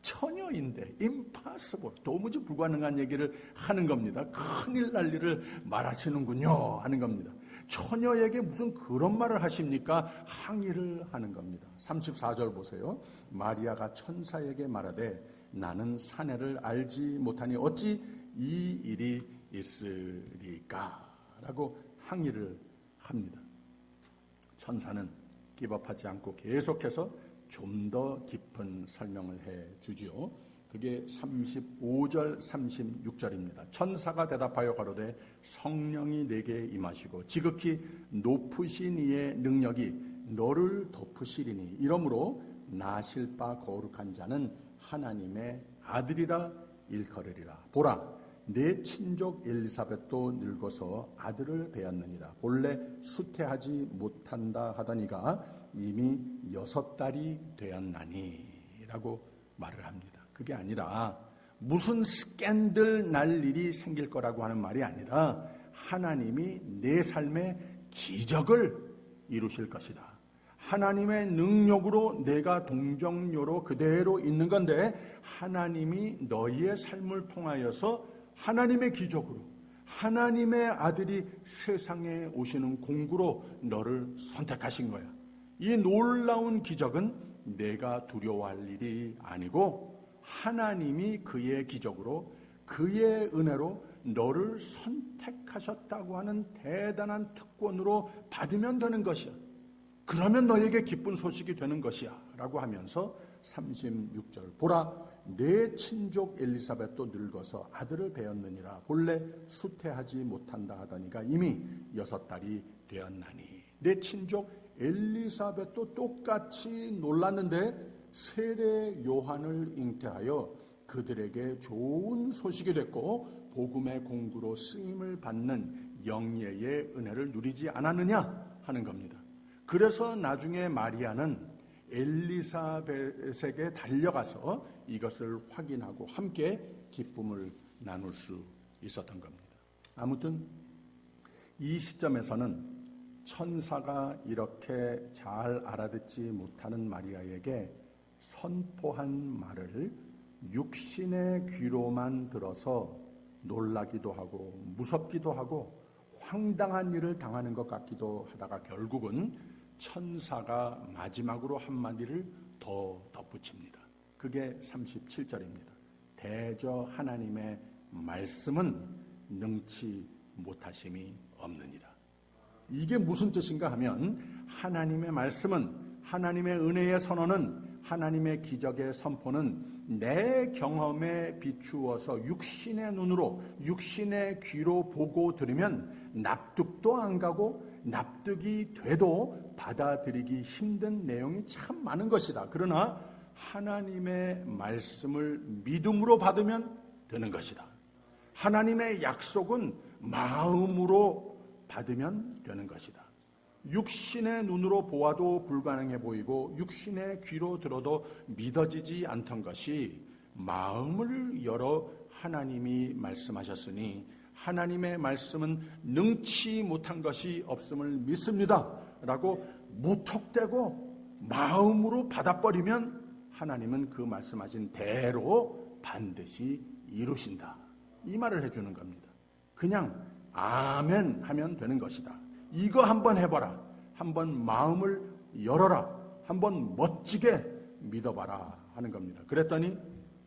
Speaker 1: 처녀인데 impossible, 도무지 불가능한 얘기를 하는 겁니다. 큰일 날 일을 말하시는군요 하는 겁니다. 처녀에게 무슨 그런 말을 하십니까? 항의를 하는 겁니다. 34절 보세요. 마리아가 천사에게 말하되 나는 사내를 알지 못하니 어찌 이 일이 있으리까? 라고 항의를 합니다. 천사는 기법하지 않고 계속해서 좀 더 깊은 설명을 해 주지요. 그게 35절 36절입니다. 천사가 대답하여 가로되 성령이 내게 임하시고 지극히 높으신 이의 능력이 너를 덮으시리니 이러므로 나실 바 거룩한 자는 하나님의 아들이라 일컬으리라. 보라 내 친족 엘리사벳도 늙어서 아들을 배었느니라. 본래 수태하지 못한다 하더니가 이미 6달이 되었나니 라고 말을 합니다. 그게 아니라 무슨 스캔들 날 일이 생길 거라고 하는 말이 아니라 하나님이 내 삶에 기적을 이루실 것이다. 하나님의 능력으로 내가 동정녀로 그대로 있는 건데 하나님이 너희의 삶을 통하여서 하나님의 기적으로 하나님의 아들이 세상에 오시는 공구로 너를 선택하신 거야. 이 놀라운 기적은 내가 두려워할 일이 아니고 하나님이 그의 기적으로 그의 은혜로 너를 선택하셨다고 하는 대단한 특권으로 받으면 되는 것이야. 그러면 너에게 기쁜 소식이 되는 것이야 라고 하면서 36절 보라 내 친족 엘리사벳도 늙어서 아들을 배었느니라. 본래 수태하지 못한다 하더니가 이미 6달이 되었나니. 내 친족 엘리사벳도 똑같이 놀랐는데 세례 요한을 잉태하여 그들에게 좋은 소식이 됐고 복음의 공구로 쓰임을 받는 영예의 은혜를 누리지 않았느냐 하는 겁니다. 그래서 나중에 마리아는 엘리사벳에게 달려가서 이것을 확인하고 함께 기쁨을 나눌 수 있었던 겁니다. 아무튼 이 시점에서는 천사가 이렇게 잘 알아듣지 못하는 마리아에게 선포한 말을 육신의 귀로만 들어서 놀라기도 하고 무섭기도 하고 황당한 일을 당하는 것 같기도 하다가 결국은 천사가 마지막으로 한마디를 더 덧붙입니다. 그게 37절입니다. 대저 하나님의 말씀은 능치 못하심이 없느니라. 이게 무슨 뜻인가 하면 하나님의 말씀은 하나님의 은혜의 선언은 하나님의 기적의 선포는 내 경험에 비추어서 육신의 눈으로 육신의 귀로 보고 들으면 납득도 안 가고 납득이 돼도 받아들이기 힘든 내용이 참 많은 것이다. 그러나 하나님의 말씀을 믿음으로 받으면 되는 것이다. 하나님의 약속은 마음으로 받으면 되는 것이다. 육신의 눈으로 보아도 불가능해 보이고 육신의 귀로 들어도 믿어지지 않던 것이 마음을 열어 하나님이 말씀하셨으니 하나님의 말씀은 능치 못한 것이 없음을 믿습니다 라고 무턱대고 마음으로 받아버리면 하나님은 그 말씀하신 대로 반드시 이루신다. 이 말을 해주는 겁니다. 그냥 아멘 하면 되는 것이다. 이거 한번 해봐라. 한번 마음을 열어라. 한번 멋지게 믿어봐라 하는 겁니다. 그랬더니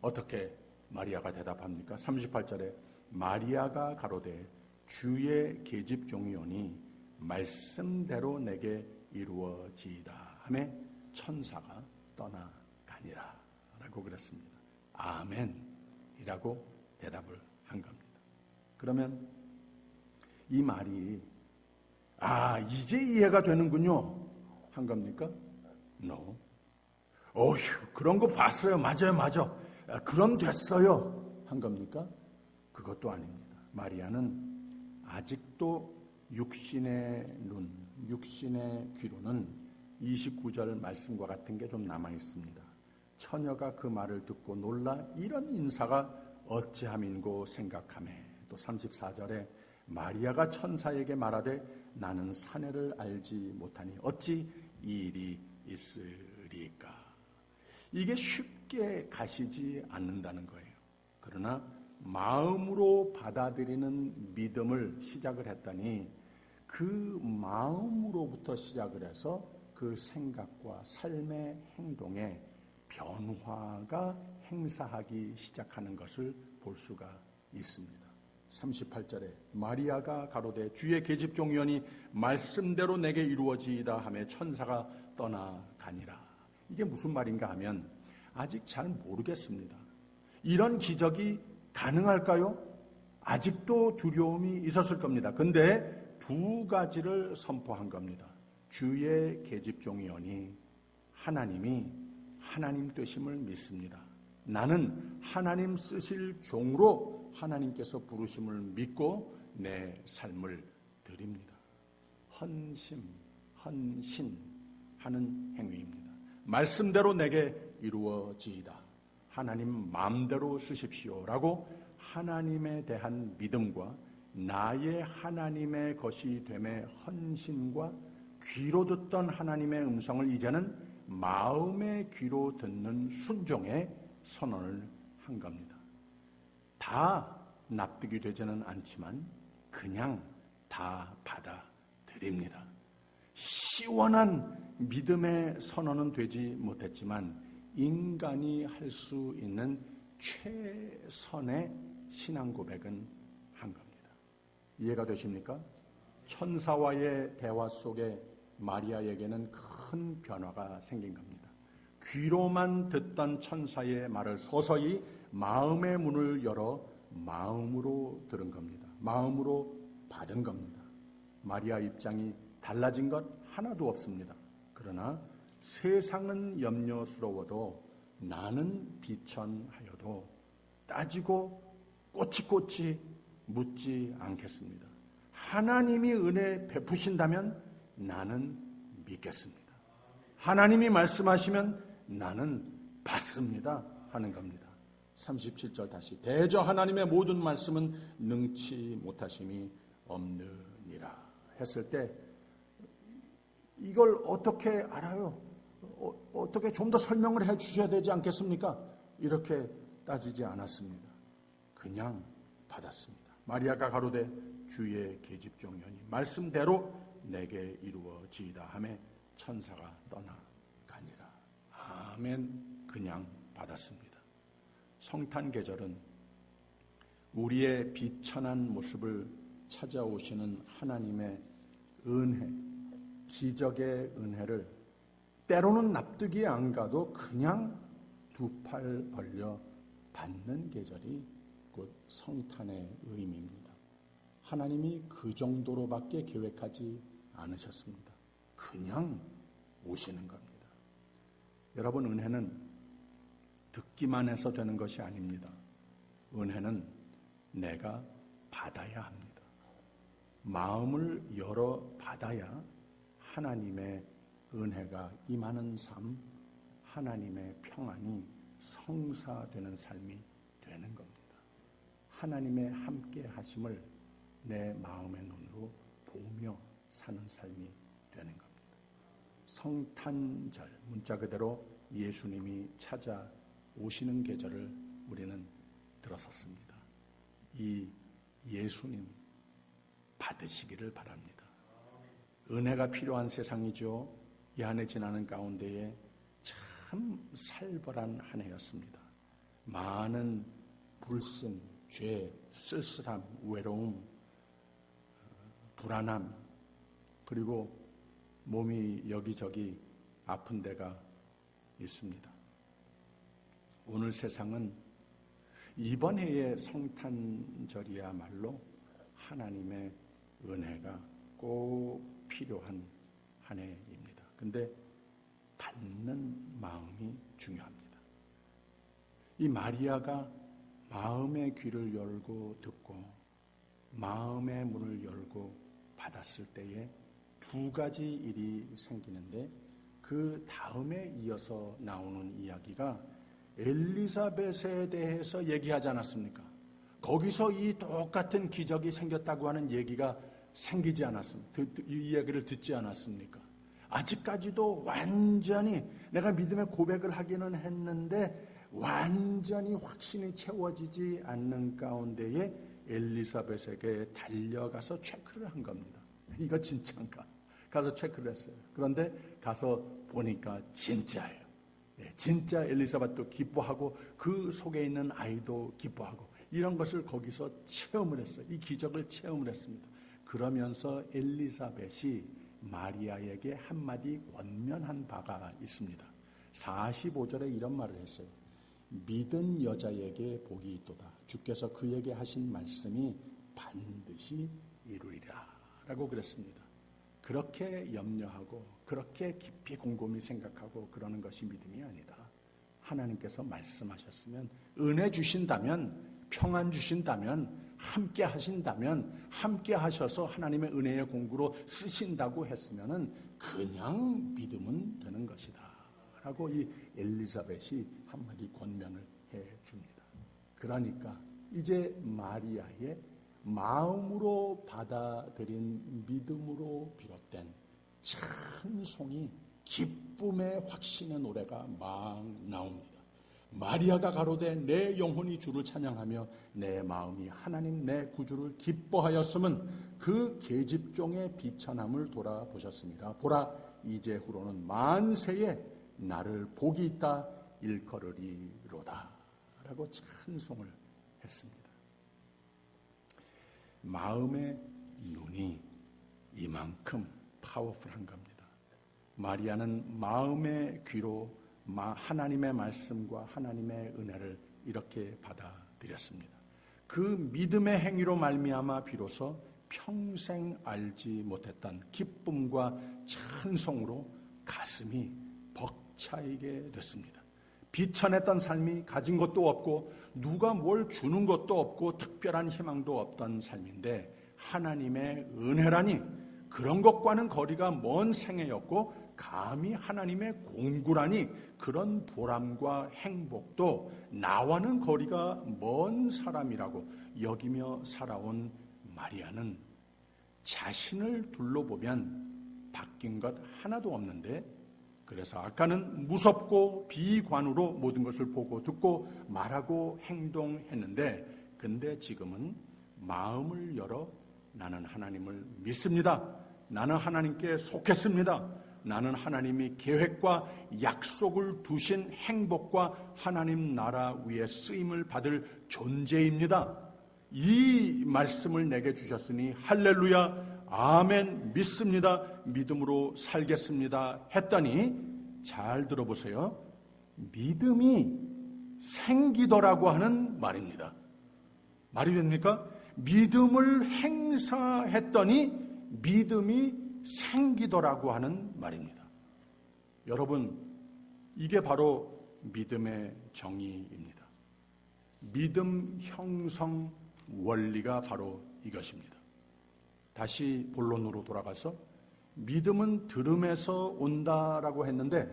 Speaker 1: 어떻게 마리아가 대답합니까? 38절에 마리아가 가로되 주의 계집종이 오니 말씀대로 내게 이루어지이다 하매 천사가 떠나가니라 라고 그랬습니다. 아멘이라고 대답을 한 겁니다. 그러면 이 말이 이제 이해가 되는군요 한 겁니까? No. 어휴 그런 거 봤어요. 맞아. 그럼 됐어요 한 겁니까? 그것도 아닙니다. 마리아는 아직도 육신의 눈, 육신의 귀로는 29절 말씀과 같은 게 좀 남아 있습니다. 처녀가 그 말을 듣고 놀라 이런 인사가 어찌함인고 생각하매 또 34절에 마리아가 천사에게 말하되 나는 사내를 알지 못하니 어찌 이 일이 있으리까. 이게 쉽게 가시지 않는다는 거예요. 그러나 마음으로 받아들이는 믿음을 시작을 했더니 그 마음으로부터 시작을 해서 그 생각과 삶의 행동에 변화가 행사하기 시작하는 것을 볼 수가 있습니다. 38절에 마리아가 가로되 주의 계집종이오니 말씀대로 내게 이루어지이다 하며 천사가 떠나가니라. 이게 무슨 말인가 하면 아직 잘 모르겠습니다. 이런 기적이 가능할까요? 아직도 두려움이 있었을 겁니다. 근데 두 가지를 선포한 겁니다. 주의 계집종이오니 하나님이 하나님 되심을 믿습니다. 나는 하나님 쓰실 종으로 하나님께서 부르심을 믿고 내 삶을 드립니다. 헌신하는 행위입니다. 말씀대로 내게 이루어지이다. 하나님 마음대로 쓰십시오라고 하나님에 대한 믿음과 나의 하나님의 것이 됨의 헌신과 귀로 듣던 하나님의 음성을 이제는 마음의 귀로 듣는 순종의 선언을 한 겁니다. 다 납득이 되지는 않지만 그냥 다 받아들입니다. 시원한 믿음의 선언은 되지 못했지만 인간이 할 수 있는 최선의 신앙 고백은 한 겁니다. 이해가 되십니까? 천사와의 대화 속에 마리아에게는 큰 변화가 생긴 겁니다. 귀로만 듣던 천사의 말을 서서히 마음의 문을 열어 마음으로 들은 겁니다. 마음으로 받은 겁니다. 마리아 입장이 달라진 것 하나도 없습니다. 그러나 세상은 염려스러워도 나는 비천하여도 따지고 꼬치꼬치 묻지 않겠습니다. 하나님이 은혜 베푸신다면 나는 믿겠습니다. 하나님이 말씀하시면 나는 받습니다 하는 겁니다. 37절 다시 대저 하나님의 모든 말씀은 능치 못하심이 없느니라 했을 때 이걸 어떻게 알아요? 어떻게 좀 더 설명을 해 주셔야 되지 않겠습니까? 이렇게 따지지 않았습니다. 그냥 받았습니다. 마리아가 가로되 주의 계집종이오니 말씀대로 내게 이루어지이다 하며 천사가 떠나가니라. 아멘. 그냥 받았습니다. 성탄 계절은 우리의 비천한 모습을 찾아오시는 하나님의 은혜, 기적의 은혜를 때로는 납득이 안 가도 그냥 두 팔 벌려 받는 계절이 곧 성탄의 의미입니다. 하나님이 그 정도로밖에 계획하지 않으셨습니다. 그냥 오시는 겁니다. 여러분, 은혜는 듣기만 해서 되는 것이 아닙니다. 은혜는 내가 받아야 합니다. 마음을 열어 받아야 하나님의 은혜가 임하는 삶, 하나님의 평안이 성사되는 삶이 되는 겁니다. 하나님의 함께 하심을 내 마음의 눈으로 보며 사는 삶이 되는 겁니다. 성탄절, 문자 그대로 예수님이 찾아오시는 계절을 우리는 들어섰습니다. 이 예수님 받으시기를 바랍니다. 은혜가 필요한 세상이죠. 이 한 해 지나는 가운데에 참 살벌한 한 해였습니다. 많은 불신, 죄, 쓸쓸함, 외로움, 불안함, 그리고 몸이 여기저기 아픈 데가 있습니다. 오늘 세상은 이번 해의 성탄절이야말로 하나님의 은혜가 꼭 필요한 한 해입니다. 근데 받는 마음이 중요합니다. 이 마리아가 마음의 귀를 열고 듣고 마음의 문을 열고 받았을 때에 두 가지 일이 생기는데 그 다음에 이어서 나오는 이야기가 엘리사벳에 대해서 얘기하지 않았습니까? 거기서 이 똑같은 기적이 생겼다고 하는 얘기가 생기지 않았습니까? 이 이야기를 듣지 않았습니까? 아직까지도 완전히 내가 믿음의 고백을 하기는 했는데 완전히 확신이 채워지지 않는 가운데에 엘리사벳에게 달려가서 체크를 한 겁니다. 이거 진짜인가? 가서 체크를 했어요. 그런데 가서 보니까 진짜예요. 진짜 엘리사벳도 기뻐하고 그 속에 있는 아이도 기뻐하고 이런 것을 거기서 체험을 했어요. 이 기적을 체험을 했습니다. 그러면서 엘리사벳이 마리아에게 한마디 권면한 바가 있습니다. 45절에 이런 말을 했어요. 믿은 여자에게 복이 있도다. 주께서 그에게 하신 말씀이 반드시 이루리라 라고 그랬습니다. 그렇게 염려하고 그렇게 깊이 곰곰이 생각하고 그러는 것이 믿음이 아니다. 하나님께서 말씀하셨으면 은혜 주신다면 평안 주신다면 함께 하신다면 함께 하셔서 하나님의 은혜의 공구로 쓰신다고 했으면은 그냥 믿으면 되는 것이다 라고 이 엘리사벳이 한마디 권면을 해 줍니다. 그러니까 이제 마리아의 마음으로 받아들인 믿음으로 비롯된 찬송이 기쁨의 확신의 노래가 막 나옵니다. 마리아가 가로되 내 영혼이 주를 찬양하며 내 마음이 하나님 내 구주를 기뻐하였음은 그 계집종의 비천함을 돌아보셨습니다. 보라 이제후로는 만세에 나를 복이 있다 일컬으리로다 라고 찬송을 했습니다. 마음의 눈이 이만큼 파워풀한 겁니다. 마리아는 마음의 귀로 하나님의 말씀과 하나님의 은혜를 이렇게 받아들였습니다. 그 믿음의 행위로 말미암아 비로소 평생 알지 못했던 기쁨과 찬송으로 가슴이 벅차이게 됐습니다. 비천했던 삶이 가진 것도 없고 누가 뭘 주는 것도 없고 특별한 희망도 없던 삶인데 하나님의 은혜라니 그런 것과는 거리가 먼 생애였고 감히 하나님의 공구라니 그런 보람과 행복도 나와는 거리가 먼 사람이라고 여기며 살아온 마리아는 자신을 둘러보면 바뀐 것 하나도 없는데 그래서 아까는 무섭고 비관으로 모든 것을 보고 듣고 말하고 행동했는데 근데 지금은 마음을 열어 나는 하나님을 믿습니다. 나는 하나님께 속했습니다. 나는 하나님이 계획과 약속을 두신 행복과 하나님 나라 위에 쓰임을 받을 존재입니다. 이 말씀을 내게 주셨으니 할렐루야 아멘 믿습니다. 믿음으로 살겠습니다 했더니 잘 들어보세요. 믿음이 생기더라고 하는 말입니다. 말이 됩니까? 믿음을 행사했더니 믿음이 생기더라고 하는 말입니다. 여러분, 이게 바로 믿음의 정의입니다. 믿음 형성 원리가 바로 이것입니다. 다시 본론으로 돌아가서 믿음은 들음에서 온다라고 했는데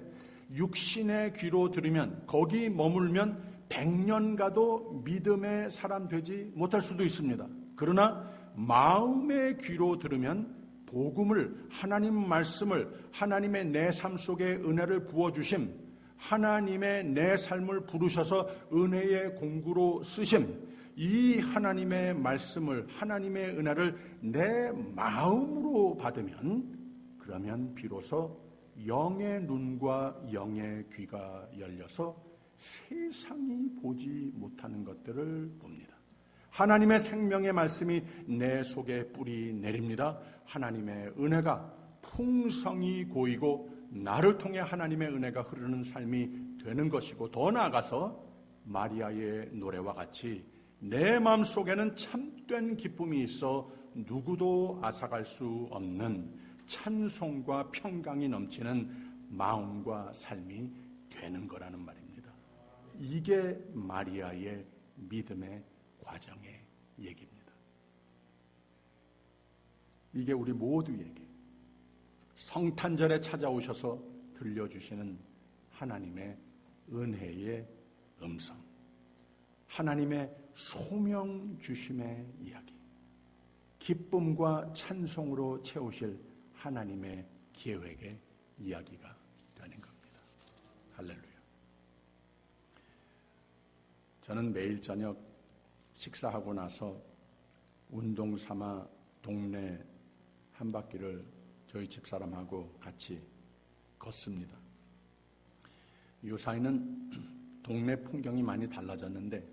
Speaker 1: 육신의 귀로 들으면 거기 머물면 100년 가도 믿음의 사람 되지 못할 수도 있습니다. 그러나 마음의 귀로 들으면 복음을 하나님 말씀을 하나님의 내 삶 속에 은혜를 부어주심 하나님의 내 삶을 부르셔서 은혜의 공구로 쓰심 이 하나님의 말씀을 하나님의 은혜를 내 마음으로 받으면 그러면 비로소 영의 눈과 영의 귀가 열려서 세상이 보지 못하는 것들을 봅니다. 하나님의 생명의 말씀이 내 속에 뿌리 내립니다. 하나님의 은혜가 풍성히 고이고 나를 통해 하나님의 은혜가 흐르는 삶이 되는 것이고 더 나아가서 마리아의 노래와 같이 내 마음속에는 참된 기쁨이 있어 누구도 앗아갈 수 없는 찬송과 평강이 넘치는 마음과 삶이 되는 거라는 말입니다. 이게 마리아의 믿음의 과정의 얘기입니다. 이게 우리 모두에게 성탄절에 찾아오셔서 들려주시는 하나님의 은혜의 음성, 하나님의 소명 주심의 이야기, 기쁨과 찬송으로 채우실 하나님의 계획의 이야기가 되는 겁니다. 할렐루야. 저는 매일 저녁 식사하고 나서 운동 삼아 동네 한 바퀴를 저희 집사람하고 같이 걷습니다. 요사이는 동네 풍경이 많이 달라졌는데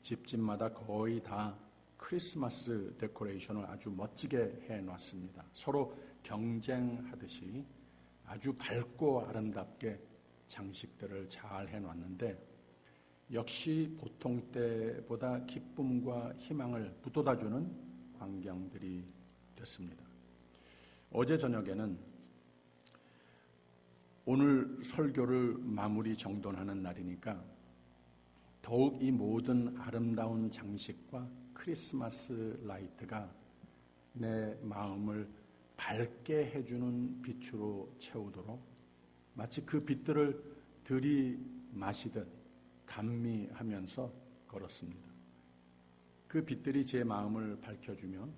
Speaker 1: 집집마다 거의 다 크리스마스 데코레이션을 아주 멋지게 해놨습니다. 서로 경쟁하듯이 아주 밝고 아름답게 장식들을 잘 해놨는데 역시 보통 때보다 기쁨과 희망을 북돋아주는 광경들이 됐습니다. 어제 저녁에는 오늘 설교를 마무리 정돈하는 날이니까 더욱 이 모든 아름다운 장식과 크리스마스 라이트가 내 마음을 밝게 해주는 빛으로 채우도록 마치 그 빛들을 들이마시듯 감미하면서 걸었습니다. 그 빛들이 제 마음을 밝혀주며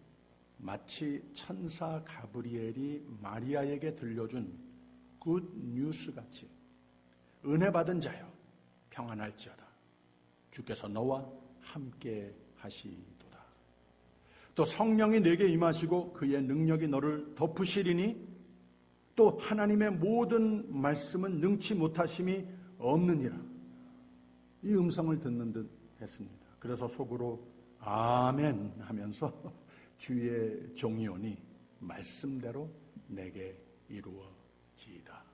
Speaker 1: 마치 천사 가브리엘이 마리아에게 들려준 굿 뉴스 같이 은혜 받은 자여 평안할지어다. 주께서 너와 함께 하시도다. 또 성령이 내게 임하시고 그의 능력이 너를 덮으시리니 또 하나님의 모든 말씀은 능치 못하심이 없느니라. 이 음성을 듣는 듯 했습니다. 그래서 속으로 아멘 하면서 주의 종이오니 말씀대로 내게 이루어지이다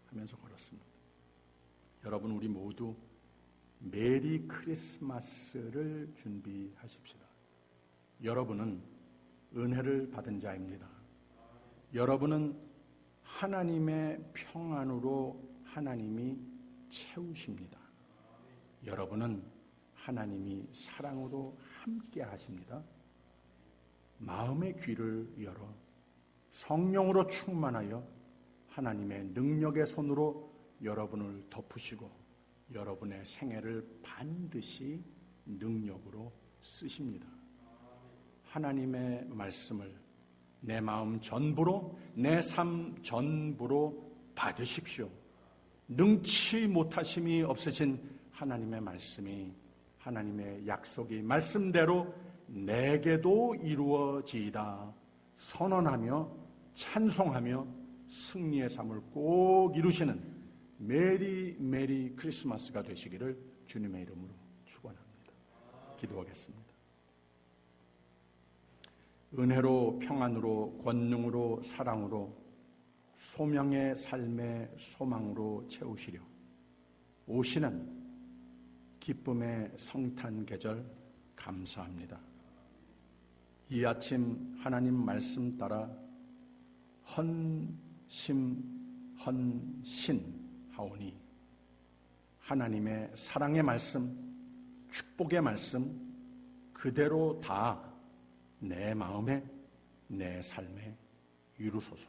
Speaker 1: 하면서 걸었습니다. 여러분, 우리 모두 메리 크리스마스를 준비하십시다. 여러분은 은혜를 받은 자입니다. 여러분은 하나님의 평안으로 하나님이 채우십니다. 여러분은 하나님이 사랑으로 함께 하십니다. 마음의 귀를 열어 성령으로 충만하여 하나님의 능력의 손으로 여러분을 덮으시고 여러분의 생애를 반드시 능력으로 쓰십니다. 하나님의 말씀을 내 마음 전부로, 내 삶 전부로 받으십시오. 능치 못하심이 없으신 하나님의 말씀이, 하나님의 약속이 말씀대로 내게도 이루어지이다 선언하며 찬송하며 승리의 삶을 꼭 이루시는 메리 크리스마스가 되시기를 주님의 이름으로 축원합니다. 기도하겠습니다. 은혜로, 평안으로, 권능으로, 사랑으로, 소명의 삶의 소망으로 채우시려 오시는 기쁨의 성탄 계절 감사합니다. 이 아침 하나님 말씀 따라 헌신하오니 하나님의 사랑의 말씀, 축복의 말씀 그대로 다 내 마음에, 내 삶에 이루소서.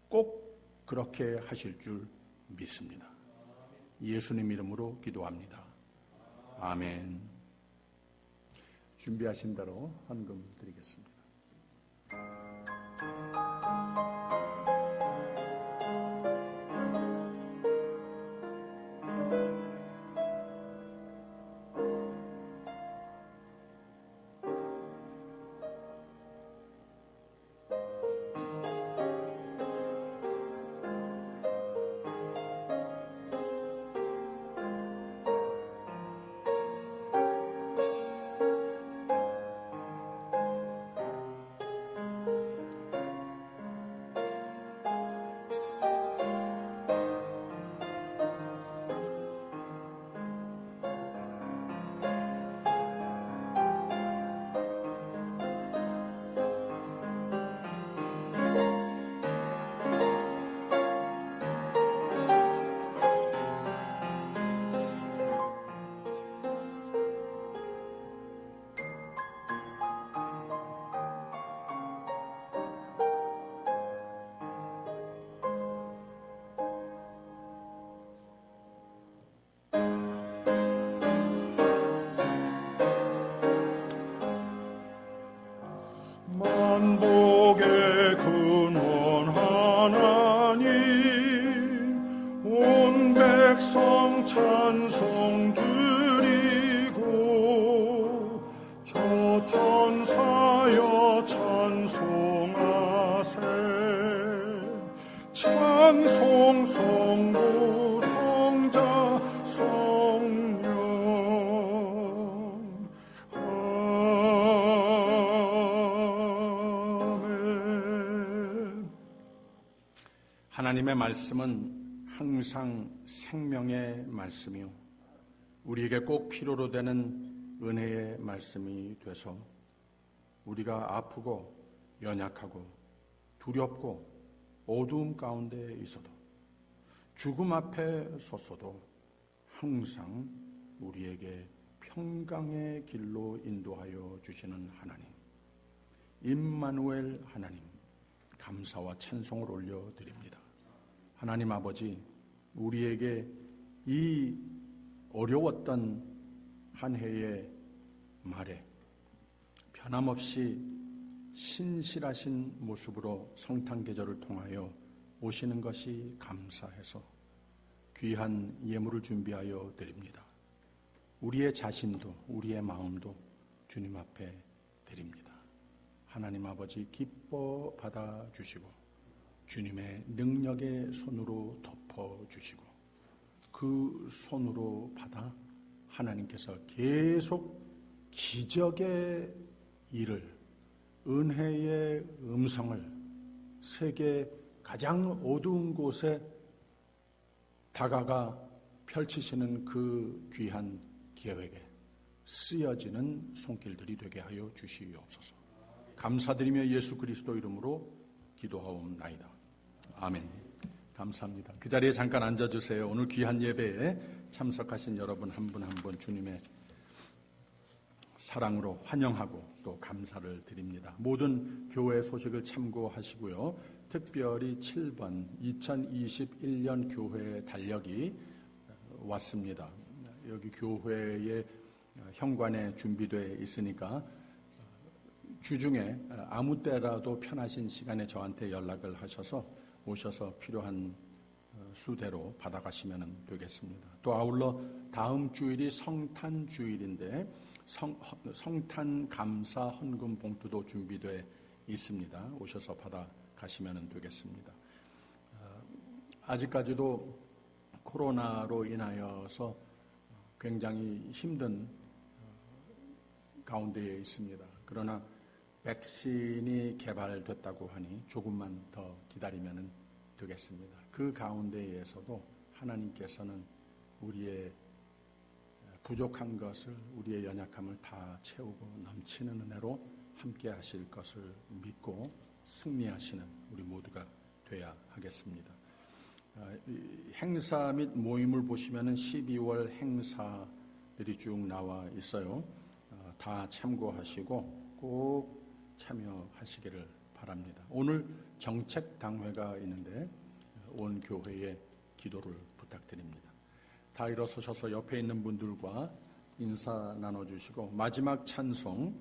Speaker 1: 꼭 그렇게 하실 줄 믿습니다. 예수님 이름으로 기도합니다. 아멘. 준비하신 대로 헌금 드리겠습니다. 천사여 찬송하세 찬송 성부 성자 성령 아멘. 하나님의 말씀은 항상 생명의 말씀이요 우리에게 꼭 필요로 되는 은혜의 말씀이 돼서 우리가 아프고 연약하고 두렵고 어두움 가운데 있어도 죽음 앞에 섰어도 항상 우리에게 평강의 길로 인도하여 주시는 하나님 임마누엘 하나님 감사와 찬송을 올려드립니다. 하나님 아버지 우리에게 이 어려웠던 한 해의 말에 변함없이 신실하신 모습으로 성탄 계절을 통하여 오시는 것이 감사해서 귀한 예물을 준비하여 드립니다. 우리의 자신도 우리의 마음도 주님 앞에 드립니다. 하나님 아버지 기뻐 받아주시고 주님의 능력의 손으로 덮어주시고 그 손으로 받아 하나님께서 계속 기적의 일을 은혜의 음성을 세계 가장 어두운 곳에 다가가 펼치시는 그 귀한 계획에 쓰여지는 손길들이 되게 하여 주시옵소서. 감사드리며 예수 그리스도 이름으로 기도하옵나이다. 아멘. 감사합니다. 그 자리에 잠깐 앉아주세요. 오늘 귀한 예배에 참석하신 여러분 한 분 한 분 주님의 사랑으로 환영하고 또 감사를 드립니다. 모든 교회 소식을 참고하시고요. 특별히 7번 2021년 교회 달력이 왔습니다. 여기 교회의 현관에 준비되어 있으니까 주중에 아무 때라도 편하신 시간에 저한테 연락을 하셔서 오셔서 필요한 수대로 받아가시면 되겠습니다. 또 아울러 다음 주일이 성탄 주일인데 성탄 감사 헌금 봉투도 준비되어 있습니다. 오셔서 받아가시면 되겠습니다. 아직까지도 코로나로 인하여서 굉장히 힘든 가운데에 있습니다. 그러나 백신이 개발됐다고 하니 조금만 더 기다리면 되겠습니다. 그 가운데에서도 하나님께서는 우리의 부족한 것을 우리의 연약함을 다 채우고 넘치는 은혜로 함께 하실 것을 믿고 승리하시는 우리 모두가 돼야 하겠습니다. 행사 및 모임을 보시면 12월 행사들이 쭉 나와 있어요. 다 참고하시고 꼭 참여하시기를 바랍니다. 오늘 정책당회가 있는데 온 교회에 기도를 부탁드립니다. 다 일어서셔서 옆에 있는 분들과 인사 나눠주시고 마지막 찬송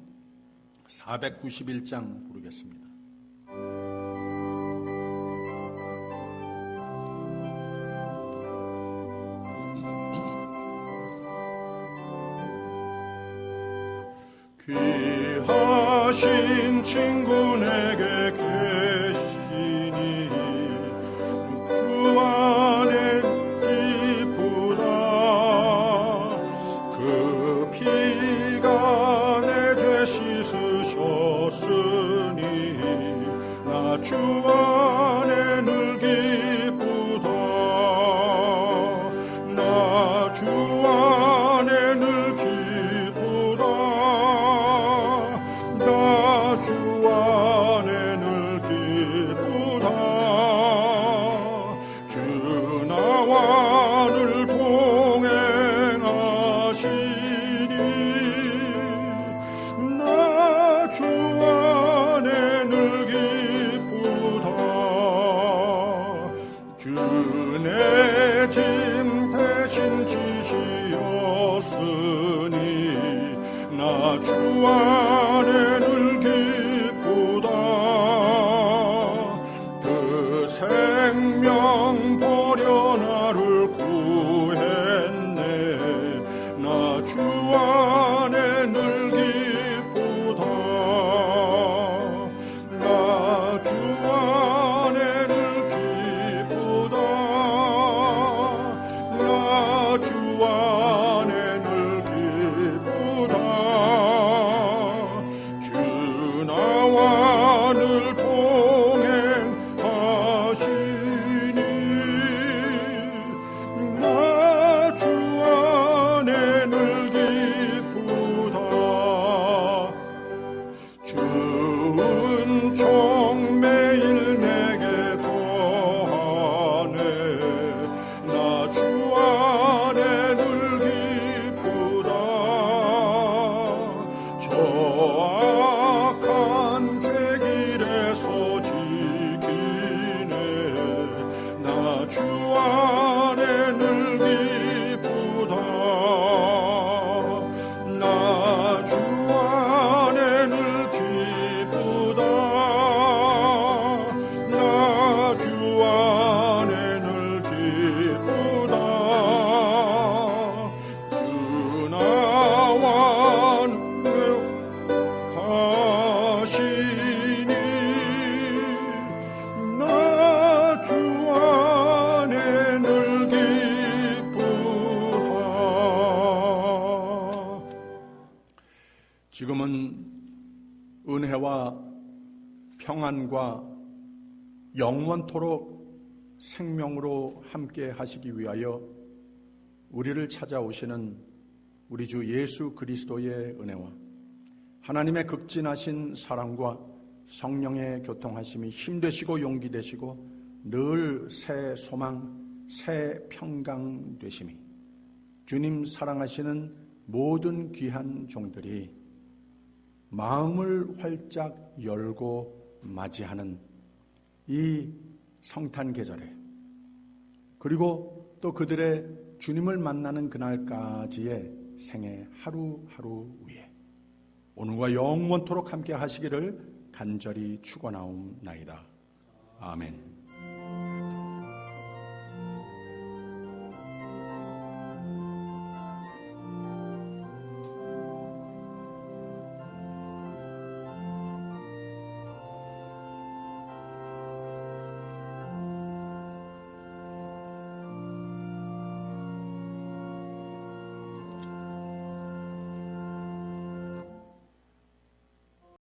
Speaker 1: 491장 부르겠습니다. 귀하신 친구 내게 계시니 주 안에 기쁘다. 그 피가 내 죄 씻으셨으니 나 주 안에 늘 기쁘다. 나 주 안에 늘 기쁘다. 나 주 안에 늘 기쁘다. 주 나와 늘 동행하시니 나 주 안에 늘 기쁘다. 주 내 짐 대신 지시었으니 나 주 안에 늘 기쁘다. 그 생명 버려 나를 구했네. 나 주 안에 늘 기쁘다. 지금은 은혜와 평안과 영원토록 생명으로 함께 하시기 위하여 우리를 찾아오시는 우리 주 예수 그리스도의 은혜와 하나님의 극진하신 사랑과 성령의 교통하심이 힘되시고 용기 되시고 늘 새 소망, 새 평강 되심이 주님 사랑하시는 모든 귀한 종들이 마음을 활짝 열고 맞이하는 이 성탄 계절에, 그리고 또 그들의 주님을 만나는 그날까지의 생애 하루하루 위에 오늘과 영원토록 함께 하시기를 간절히 축원하옵나이다. 아멘.